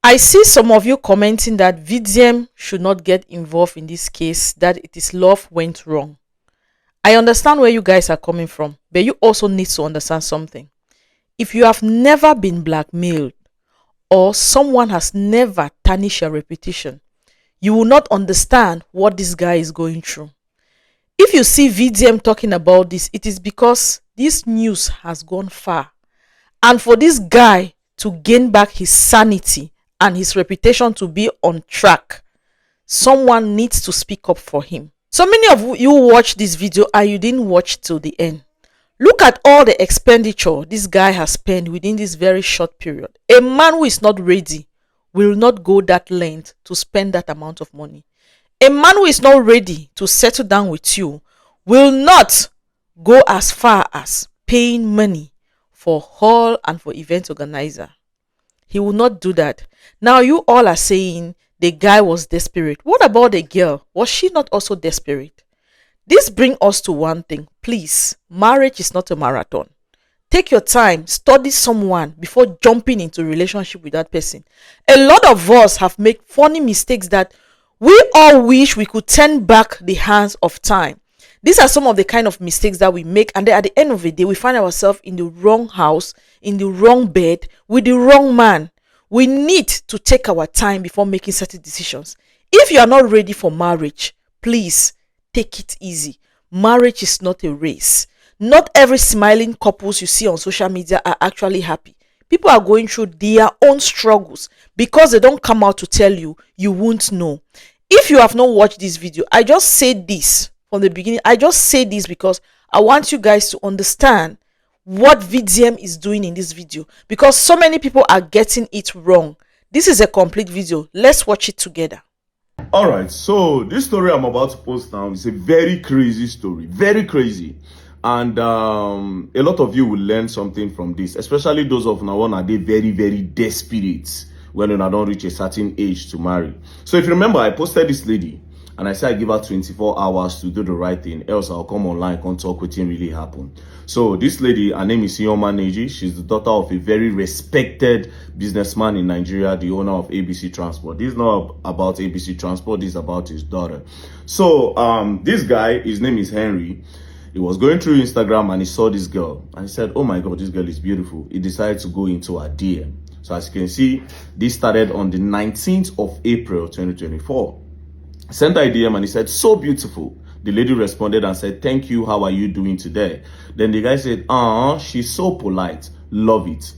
I see some of you commenting that VDM should not get involved in this case, that it is love went wrong. I understand where you guys are coming from, but you also need to understand something. If you have never been blackmailed or someone has never tarnished your reputation, you will not understand what this guy is going through. If you see VDM talking about this, it is because this news has gone far. And for this guy to gain back his sanity and his reputation to be on track, someone needs to speak up for him. So many of you watched this video and you didn't watch till the end. Look at all the expenditure this guy has spent within this very short period. A man who is not ready will not go that length to spend that amount of money. A man who is not ready to settle down with you will not go as far as paying money for hall and for event organizer. He will not do that. Now you all are saying the guy was desperate. What about the girl? Was she not also desperate? This brings us to one thing. Please, marriage is not a marathon. Take your time, study someone before jumping into a relationship with that person. A lot of us have made funny mistakes that we all wish we could turn back the hands of time. These are some of the kind of mistakes that we make, and then at the end of the day, we find ourselves in the wrong house, in the wrong bed, with the wrong man. We need to take our time before making certain decisions. If you are not ready for marriage, please take it easy. Marriage is not a race. Not every smiling couples you see on social media are actually happy. People are going through their own struggles. Because they don't come out to tell you, you won't know. If you have not watched this video, I just said this from the beginning. I just say this because I want you guys to understand what VDM is doing in this video, because so many people are getting it wrong. This is a complete video. Let's watch it together. All right, so this story I'm about to post now is a very crazy story, very crazy. And a lot of you will learn something from this, especially those of now one are they very, very desperate when you don't reach a certain age to marry. So if you remember, I posted this lady and I said I give her 24 hours to do the right thing, else I'll come online and talk with him really happened. So this lady, her name is Ioma Neji. She's the daughter of a very respected businessman in Nigeria, the owner of ABC Transport. This is not about ABC Transport, this is about his daughter. So this guy, his name is Henry. He was going through Instagram and he saw this girl and he said, oh my God, this girl is beautiful. He decided to go into her DM. So as you can see, this started on the 19th of April 2024. Sent her a DM and he said, so beautiful. The lady responded and said, thank you, how are you doing today? Then the guy said, she's so polite, love it.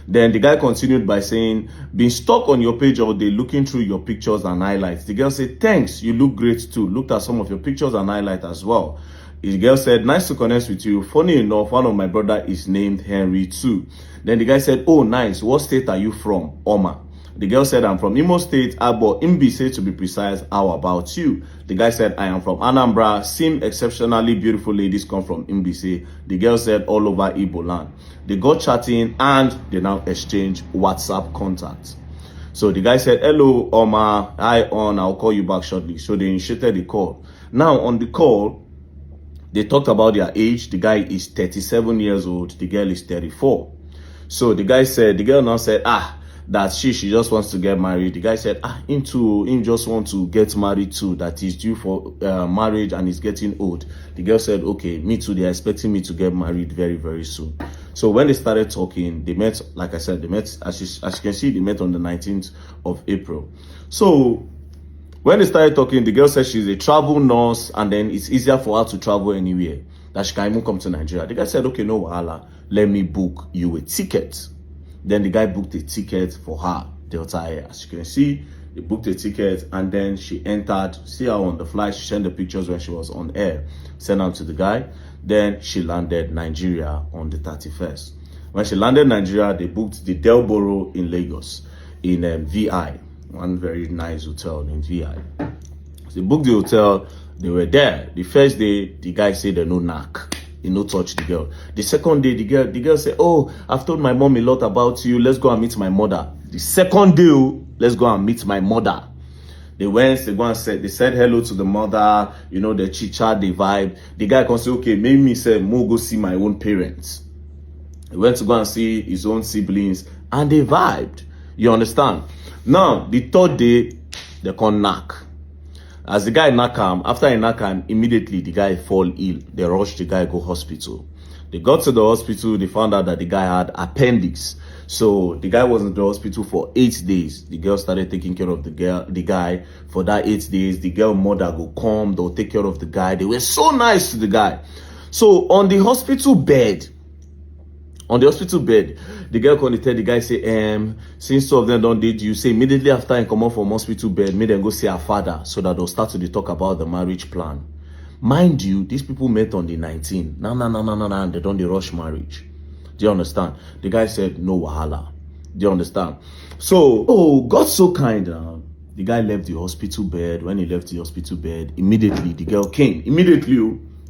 Then the guy continued by saying, been stuck on your page all day looking through your pictures and highlights. The girl said, thanks, you look great too. Looked at some of your pictures and highlights as well. The girl said, nice to connect with you. Funny enough, one of my brother is named Henry too. Then the guy said, oh nice, what state are you from? Oma. The girl said, I'm from Imo State, Abo, Mbise to be precise. How about you? The guy said, I am from Anambra. Seem exceptionally beautiful ladies come from Mbise. The girl said, all over Igbo land. They got chatting and they now exchange WhatsApp contacts. So the guy said, hello, Oma, hi on, I'll call you back shortly. So they initiated the call. Now on the call, they talked about their age. The guy is 37 years old. The girl is 34. So the girl now said, that she just wants to get married. The guy said, him just want to get married too, that he's due for marriage and he's getting old. The girl said, okay, me too, they're expecting me to get married very, very soon. So when they started talking, they met, like I said, as you can see, they met on the 19th of April. So when they started talking, the girl said she's a travel nurse and then it's easier for her to travel anywhere, that she can even come to Nigeria. The guy said, okay, no wahala, let me book you a ticket. Then the guy booked a ticket for her, Delta Air. As you can see, they booked a ticket and then she entered. See her on the flight. She sent the pictures when she was on air. Sent them to the guy. Then she landed Nigeria on the 31st. When she landed Nigeria, they booked the Delboro in Lagos in VI. One very nice hotel in VI. So they booked the hotel. They were there. The first day, the guy said they no knock. He no touch the girl. The second day, the girl said, oh, I've told my mom a lot about you. Let's go and meet my mother. The second day, let's go and meet my mother. They said hello to the mother, the chit-chat, the vibe. The guy can say, okay, maybe me say, mo go see my own parents. He went to go and see his own siblings and they vibed. You understand? Now, the third day, they come knock. As the guy knock him, after he knock him, immediately the guy fall ill. They rush the guy go hospital. They got to the hospital, they found out that the guy had appendix. So the guy was in the hospital for 8 days. The girl started taking care of the guy for that 8 days. The girl mother go come, they'll take care of the guy. They were so nice to the guy. So on the hospital bed, the girl come tell the guy, say, since two of them don't date you, say immediately after he come out from hospital bed, make them go see her father so that they'll start to talk about the marriage plan. Mind you, these people met on the 19th. No, they don't rush marriage. Do you understand? The guy said, no wahala. Do you understand? So, God so kind. The guy left the hospital bed. When he left the hospital bed, immediately the girl came.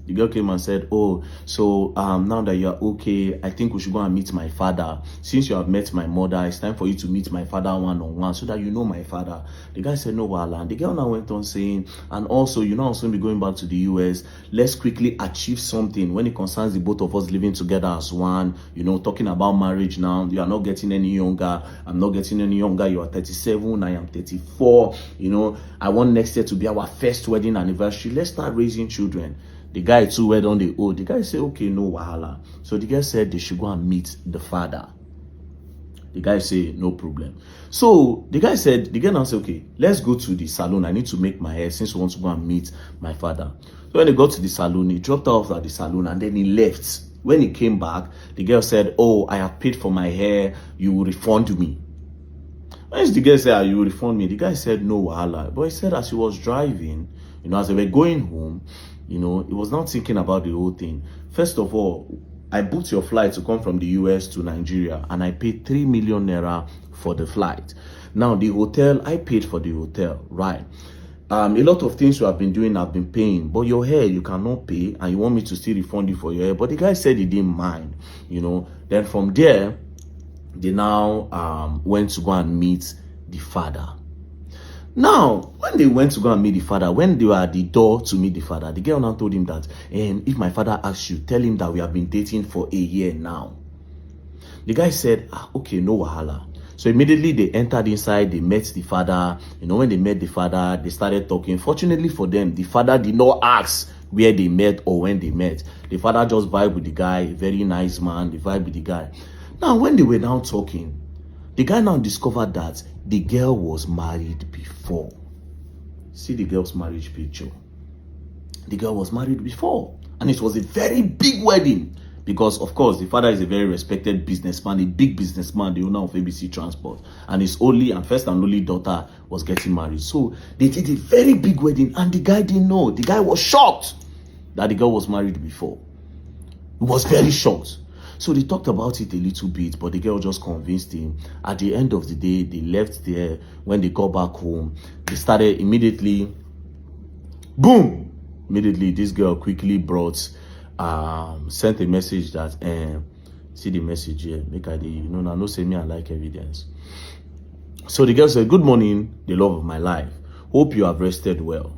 The girl came and said, oh, so now that you're okay, I think we should go and meet my father. Since you have met my mother, it's time for you to meet my father one-on-one so that you know my father. The guy said, no, wahala. And the girl now went on saying, and also, you know, I'm going to be going back to the US. Let's quickly achieve something when it concerns the both of us living together as one. You know, talking about marriage now. You are not getting any younger. I'm not getting any younger. You are 37. I am 34. You know, I want next year to be our first wedding anniversary. Let's start raising children. The guy too went on the old. The guy said, okay, no wahala. So the guy said they should go and meet the father. The guy said, no problem. So the guy now said, okay, let's go to the salon. I need to make my hair since we want to go and meet my father. So when they got to the salon, he dropped her off at the salon and then he left. When he came back, the girl said, oh, I have paid for my hair. You will refund me. When the girl said, you will refund me, the guy said, no wahala. But he said as he was driving, you know, as they were going home, you know, he was not thinking about the whole thing. First of all, I booked your flight to come from the US to Nigeria and I paid 3 million naira for the flight. Now, the hotel, I paid for the hotel, right? A lot of things you have been doing, I've been paying, but your hair, you cannot pay and you want me to still refund you for your hair. But the guy said he didn't mind, you know. Then from there, they now went to go and meet the father. Now, when they went to go and meet the father, when they were at the door to meet the father, the girl now told him that, if my father asks you, tell him that we have been dating for a year now. The guy said, okay, no wahala. So immediately they entered inside, they met the father. You know, when they met the father, they started talking. Fortunately for them, the father did not ask where they met or when they met. The father just vibed with the guy, very nice man, they vibed with the guy. Now, when they were now talking, the guy now discovered that the girl was married before. See the girl's marriage picture. The girl was married before. And it was a very big wedding. Because, of course, the father is a very respected businessman, a big businessman, the owner of ABC Transport. And his only and first and only daughter was getting married. So they did a very big wedding. And the guy didn't know. The guy was shocked that the girl was married before. He was very shocked. So they talked about it a little bit, but the girl just convinced him. At the end of the day, they left there. When they got back home, they started immediately, boom! Immediately, this girl quickly sent a message that, see the message here, make I, no say me, I like evidence. So the girl said, good morning, the love of my life. Hope you have rested well.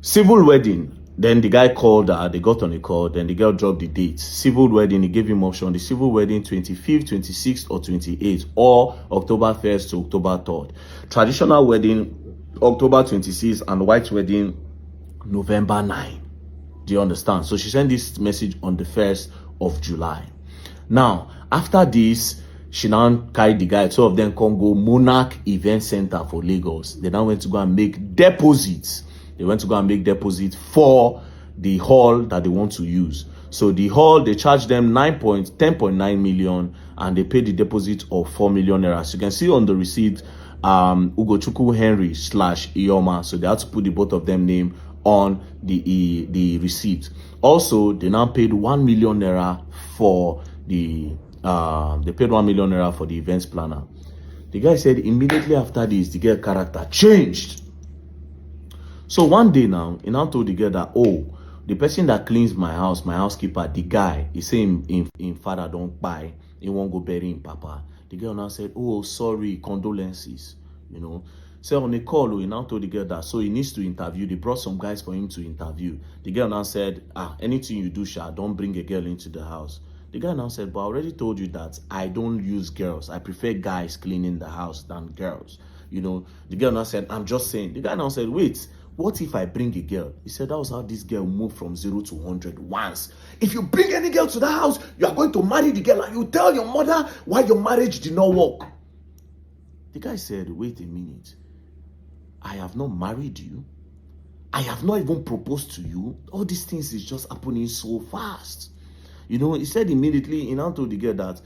Civil wedding. Then the guy called her, they got on a call, then the girl dropped the date. Civil wedding, he gave him option. The civil wedding, 25th, 26th, or 28th, or October 1st to October 3rd. Traditional wedding, October 26th, and white wedding, November 9. Do you understand? So she sent this message on the 1st of July. Now, after this, she now carried the guy, two of them come go Monarch Event Center for Lagos. They now went to go and make deposits. They went to go and make deposit for the hall that they want to use. So the hall, they charged them 10.9 million and they paid the deposit of 4 million naira. So you can see on the receipt, Ugochukwu Henry / Ioma. So they had to put the both of them name on the receipt. Also, they now paid 1 million naira for the events planner. The guy said immediately after this, the girl character changed. So one day now, he now told the girl that, oh, the person that cleans my house, my housekeeper, the guy, he say him father don't buy, he won't go bury him papa. The girl now said, oh, sorry, condolences, you know. So on the call, he now told the girl that, so he needs to interview. They brought some guys for him to interview. The girl now said, anything you do, don't bring a girl into the house. The guy now said, but I already told you that I don't use girls. I prefer guys cleaning the house than girls. The girl now said, I'm just saying. The guy now said, wait, what if I bring a girl? He said, that was how this girl moved from 0 to 100 once. If you bring any girl to the house, you are going to marry the girl and you tell your mother why your marriage did not work. The guy said, wait a minute. I have not married you. I have not even proposed to you. All these things is just happening so fast. He said immediately, he now told the girl that,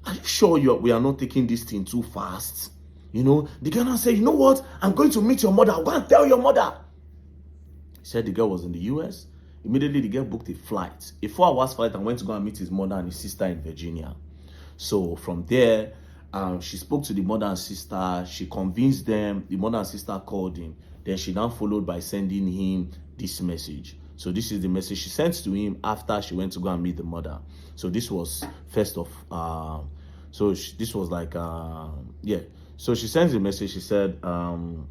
are you sure we are not taking this thing too fast? The girl now said, you know what? I'm going to meet your mother. I'll go and tell your mother. He said the girl was in the US. Immediately, the girl booked a flight, a 4-hour flight, and went to go and meet his mother and his sister in Virginia. So from there, she spoke to the mother and sister. She convinced them. The mother and sister called him. Then she now followed by sending him this message. So this is the message she sent to him after she went to go and meet the mother. So this was first of, this was like, yeah. So she sends the message. She said, on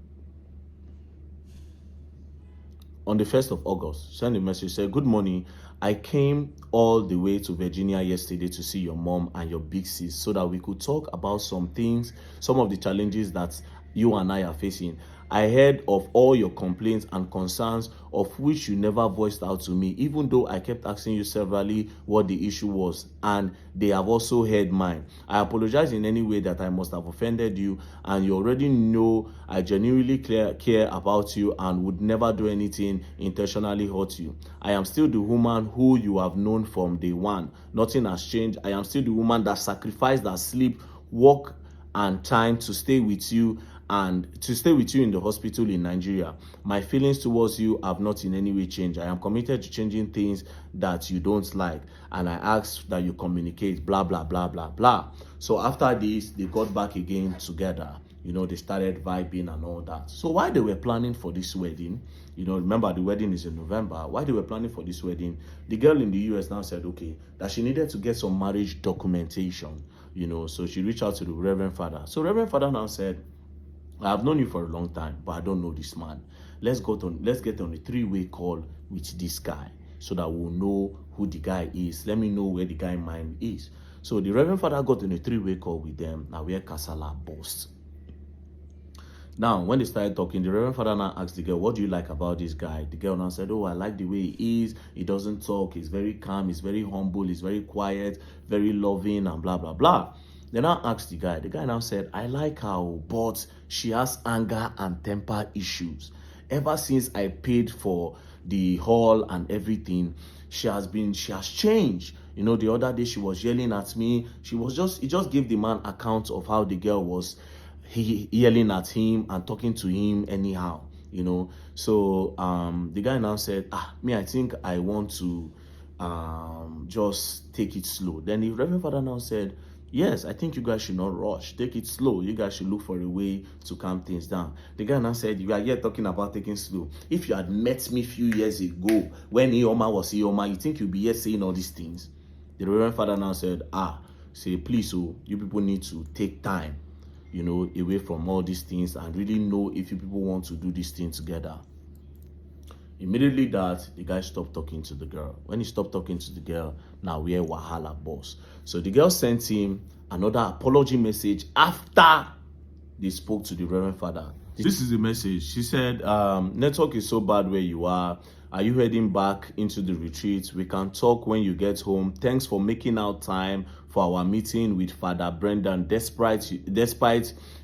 the 1st of August, send a message, said, good morning. I came all the way to Virginia yesterday to see your mom and your big sis so that we could talk about some things, some of the challenges that you and I are facing. I heard of all your complaints and concerns, of which you never voiced out to me, even though I kept asking you severally what the issue was, and they have also heard mine. I apologize in any way that I must have offended you, and you already know I genuinely care about you and would never do anything intentionally hurt you. I am still the woman who you have known from day one. Nothing has changed. I am still the woman that sacrificed her sleep, work, and time to stay with you in the hospital in Nigeria. My feelings towards you have not in any way changed. I am committed to changing things that you don't like, and I ask that you communicate, blah, blah, blah, blah, blah. So after this, they got back again together. They started vibing and all that. So while they were planning for this wedding, remember the wedding is in November. While they were planning for this wedding, the girl in the US now said, okay, that she needed to get some marriage documentation, so she reached out to the Reverend Father. So Reverend Father now said, I have known you for a long time, but I don't know this man. Let's get on a 3-way call with this guy so that we'll know who the guy is. Let me know where the guy mind is. So the Reverend Father got on a 3-way call with them. Now where Kasala boss. Now, when they started talking, the Reverend Father now asked the girl, what do you like about this guy? The girl now said, oh, I like the way he is. He doesn't talk. He's very calm. He's very humble. He's very quiet, very loving, and blah, blah, blah. Then I asked the guy. The guy now said, I like her, but she has anger and temper issues. Ever since I paid for the hall and everything, she has changed. The other day she was yelling at me. He just gave the man account of how the girl was yelling at him and talking to him anyhow. So the guy now said, I think I want to just take it slow. Then the Reverend Father now said, yes, I think you guys should not rush. Take it slow. You guys should look for a way to calm things down. The guy now said, you are here talking about taking slow. If you had met me a few years ago when Ioma was Ioma, you think you'd be here saying all these things? The Reverend Father now said, say, please, you people need to take time, away from all these things and really know if you people want to do this thing together. Immediately the guy stopped talking to the girl. When he stopped talking to the girl, now we're Wahala boss. So the girl sent him another apology message after they spoke to the Reverend Father. This is the message. She said, network is so bad where you are. Are you heading back into the retreat? We can talk when you get home. Thanks for making out time for our meeting with Father Brendan. Despite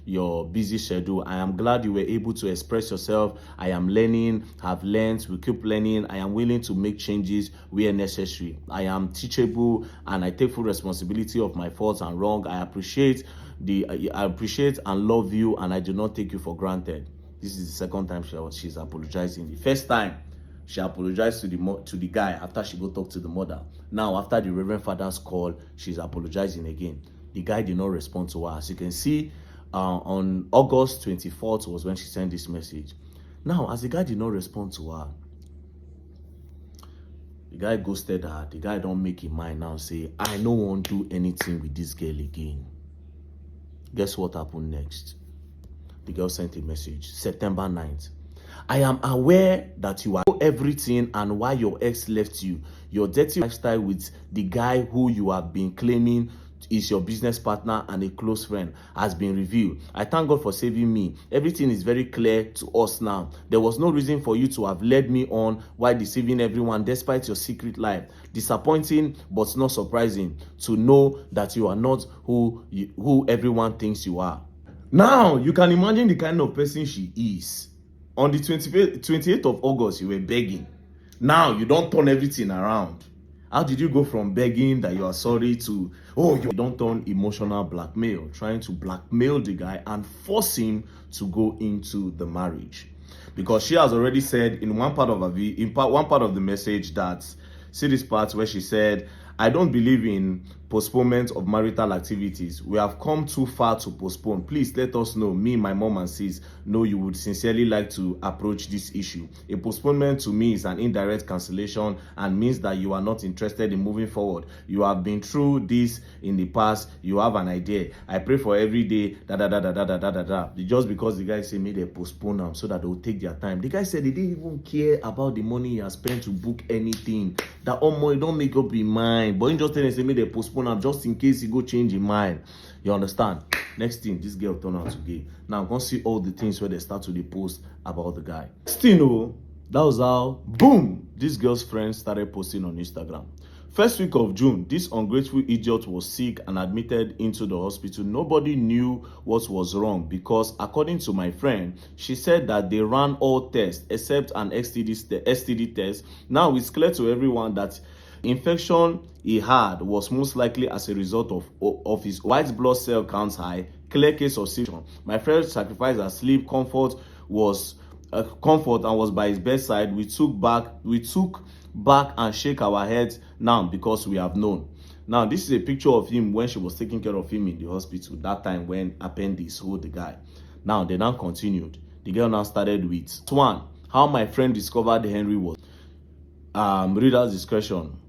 your busy schedule, I am glad you were able to express yourself. I am learning, have learned, we keep learning. I am willing to make changes where necessary. I am teachable and I take full responsibility of my faults and wrong. I appreciate and love you, and I do not take you for granted. This is the second time she's apologizing. The first time she apologized to the guy after she go talk to the mother. Now, after the Reverend Father's call, she's apologizing again. The guy did not respond to her. As you can see, on August 24th was when she sent this message. Now, as the guy did not respond to her, the guy ghosted her. The guy don't make his mind now, say, I no want to do anything with this girl again. Guess what happened next? The girl sent a message, September 9th. I am aware that you are everything and why your ex left you. Your dirty lifestyle with the guy who you have been claiming is your business partner and a close friend has been revealed. I thank God for saving me. Everything is very clear to us now. There was no reason for you to have led me on while deceiving everyone despite your secret life. Disappointing but not surprising to know that you are not who everyone thinks you are. Now, you can imagine the kind of person she is. On the 28th of August, you were begging. Now, you don't turn everything around. How did you go from begging that you are sorry to, oh, you don't turn emotional blackmail, trying to blackmail the guy and force him to go into the marriage? Because she has already said in one part of one part of the message that, see this part where she said, I don't believe in postponement of marital activities. We have come too far to postpone. Please let us know. Me, my mom and sis know you would sincerely like to approach this issue. A postponement to me is an indirect cancellation and means that you are not interested in moving forward. You have been through this in the past. You have an idea. I pray for every day, Just because the guy said maybe they postpone them so that they will take their time. The guy said they didn't even care about the money he has spent to book anything. That money don't make up in mind. But he just tell them say maybe they postpone them just in case he go change his mind. You understand? Next thing, this girl turn out to gay. Now I'm gonna see all the things where they start to post about the guy. Still, that was how boom, this girl's friends started posting on Instagram. First week of June, this ungrateful idiot was sick and admitted into the hospital. Nobody knew what was wrong because according to my friend, she said that they ran all tests except an STD test. Now it's clear to everyone that infection he had was most likely as a result of his white blood cell counts high, clear case of situation. My friend sacrificed her sleep, comfort and was by his bedside. We took back and shake our heads now because we have known. Now this is a picture of him when she was taking care of him in the hospital, that time when appendix hold the guy. Now they now continued. The girl now started with one, how my friend discovered Henry was reader's discretion.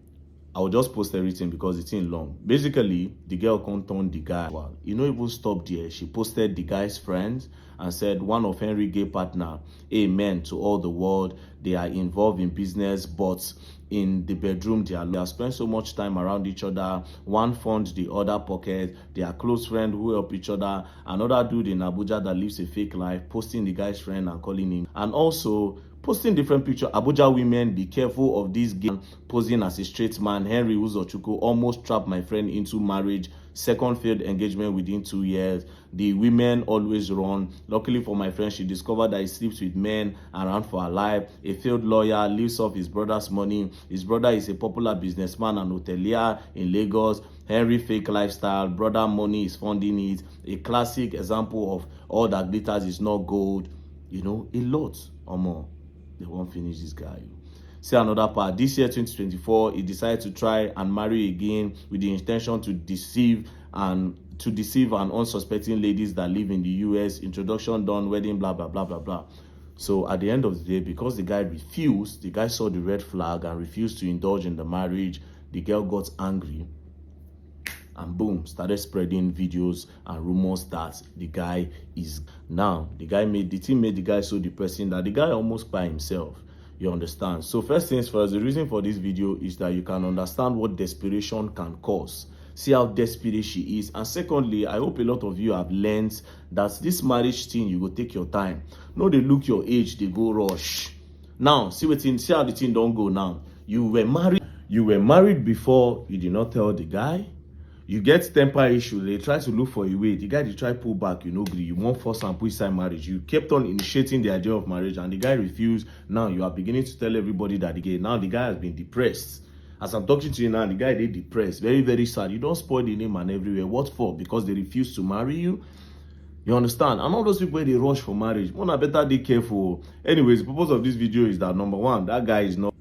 I will just post everything because it's in long. Basically, the girl can't turn the guy. Well, you know, even stopped there. She posted the guy's friends and said one of Henry's gay partner, amen to all the world. They are involved in business, but in the bedroom, they have spent so much time around each other. One funds the other pocket. They are close friends who help each other. Another dude in Abuja that lives a fake life, posting the guy's friend and calling him. And also posting different pictures. Abuja women, be careful of this guy posing as a straight man. Henry Uzochukwu almost trapped my friend into marriage. Second failed engagement within 2 years. The women always run. Luckily for my friend, she discovered that he sleeps with men and ran for her life. A failed lawyer lives off his brother's money. His brother is a popular businessman and hotelier in Lagos. Henry fake lifestyle. Brother money is funding it. A classic example of all that glitters is not gold. You know, a lot or more. They won't finish this guy. See another part. This year, 2024, he decided to try and marry again with the intention to deceive and unsuspecting ladies that live in the US. Introduction done, wedding, blah, blah, blah, blah, blah. So at the end of the day, because the guy refused, the guy saw the red flag and refused to indulge in the marriage, the girl got angry and boom, started spreading videos and rumors that the guy is now. The team made the guy so depressing that the guy almost by himself. You understand? So first things first, the reason for this video is that you can understand what desperation can cause. See how desperate she is. And secondly, I hope a lot of you have learned that this marriage thing, you go take your time. No, they look your age, they go rush. Now, see how the thing don't go now. You were married before, you did not tell the guy. You get temper issue, they try to look for a way. The guy they try pull back, you know, agree. You want force and put inside marriage. You kept on initiating the idea of marriage and the guy refused. Now you are beginning to tell everybody that now the guy has been depressed. As I'm talking to you now, the guy they depressed. Very, very sad. You don't spoil the name and everywhere. What for? Because they refuse to marry you? You understand? And all those people, they rush for marriage. One, I better be careful. Anyways, the purpose of this video is that number one, that guy is not.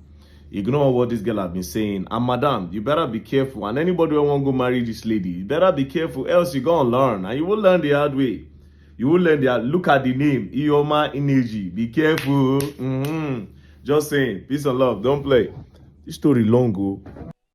Ignore what this girl has been saying. And madam, you better be careful. And anybody who won't go marry this lady, you better be careful. Else you're going to learn. And you will learn the hard way. You will learn look at the name. Ioma Energy. Be careful. Just saying. Peace and love. Don't play. This story long, go.